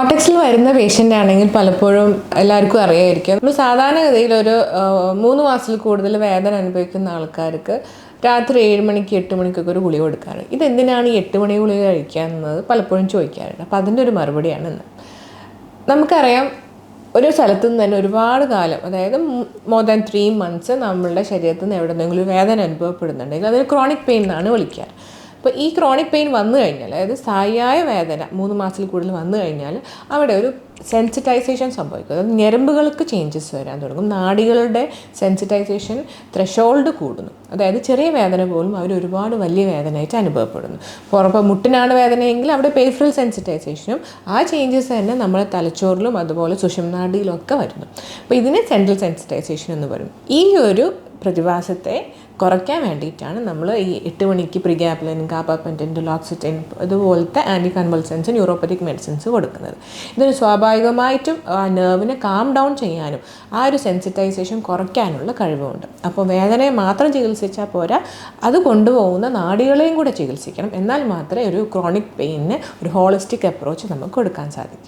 കോർട്ടെക്സിൽ വരുന്ന പേഷ്യൻ്റ് ആണെങ്കിൽ പലപ്പോഴും എല്ലാവർക്കും അറിയായിരിക്കും. നമ്മൾ സാധാരണഗതിയിൽ ഒരു 3 മാസത്തിൽ കൂടുതൽ വേദന അനുഭവിക്കുന്ന ആൾക്കാർക്ക് രാത്രി 7 മണിക്ക് 8 മണിക്കൊക്കെ ഒരു ഗുളിക കൊടുക്കാറ്. ഇതെന്തിനാണ് ഈ 8 മണി ഗുളിക കഴിക്കാമെന്നത് പലപ്പോഴും ചോദിക്കാറുണ്ട്. അപ്പോൾ അതിൻ്റെ ഒരു മറുപടിയാണ് ഇന്ന്. നമുക്കറിയാം, ഒരു സ്ഥലത്തു നിന്ന് തന്നെ ഒരുപാട് കാലം, അതായത് മോർ ദാൻ 3 months നമ്മളുടെ ശരീരത്തിൽ നിന്ന് എവിടെന്നെങ്കിലും വേദന അനുഭവപ്പെടുന്നുണ്ടെങ്കിൽ അതിന് ക്രോണിക് പെയിൻ എന്നാണ് വിളിക്കാറ്. അപ്പോൾ ഈ ക്രോണിക് പെയിൻ വന്നു കഴിഞ്ഞാൽ, അതായത് സ്ഥായിയായ വേദന 3 മാസത്തിൽ കൂടുതൽ വന്നു കഴിഞ്ഞാൽ അവിടെ ഒരു സെൻസിറ്റൈസേഷൻ സംഭവിക്കും. അതായത് ഞരമ്പുകൾക്ക് ചേഞ്ചസ് വരാൻ തുടങ്ങും. നാഡികളുടെ സെൻസിറ്റൈസേഷൻ ത്രെഷോൾഡ് കൂടുന്നു. അതായത് ചെറിയ വേദന പോലും അവർ ഒരുപാട് വലിയ വേദനയായിട്ട് അനുഭവപ്പെടുന്നു. പുറപ്പോൾ മുട്ടിനാണ് വേദനയെങ്കിൽ അവിടെ പെരിഫറൽ സെൻസിറ്റൈസേഷനും ആ ചേഞ്ചസ് തന്നെ നമ്മുടെ തലച്ചോറിലും അതുപോലെ സുഷുമ്നാഡിയിലും ഒക്കെ വരുന്നു. അപ്പോൾ ഇതിനെ സെൻട്രൽ സെൻസിറ്റൈസേഷൻ എന്ന് പറയും. ഈ ഒരു പ്രതിഭാസത്തെ കുറയ്ക്കാൻ വേണ്ടിയിട്ടാണ് നമ്മൾ ഈ 8 മണിക്ക് പ്രിഗാബലിൻ, ഗാബാപെൻറ്റിൻ, ഡുലോക്സിറ്റിൻ അതുപോലത്തെ ആൻറ്റി കൺവൾസൻസ്, ന്യൂറോപ്പത്തിക് മെഡിസിൻസ് കൊടുക്കുന്നത്. ഇതിന് സ്വാഭാവികമായിട്ടും ആ നെർവിനെ കാം ഡൗൺ ചെയ്യാനും ആ ഒരു സെൻസിറ്റൈസേഷൻ കുറയ്ക്കാനുള്ള കഴിവുണ്ട്. അപ്പോൾ വേദനയെ മാത്രം ചികിത്സിച്ചാൽ പോരാ, അത് കൊണ്ടുപോകുന്ന നാഡികളെയും കൂടെ ചികിത്സിക്കണം. എന്നാൽ മാത്രമേ ഒരു ക്രോണിക് പെയിനിന് ഒരു ഹോളിസ്റ്റിക് അപ്രോച്ച് നമുക്ക് കൊടുക്കാൻ സാധിക്കൂ.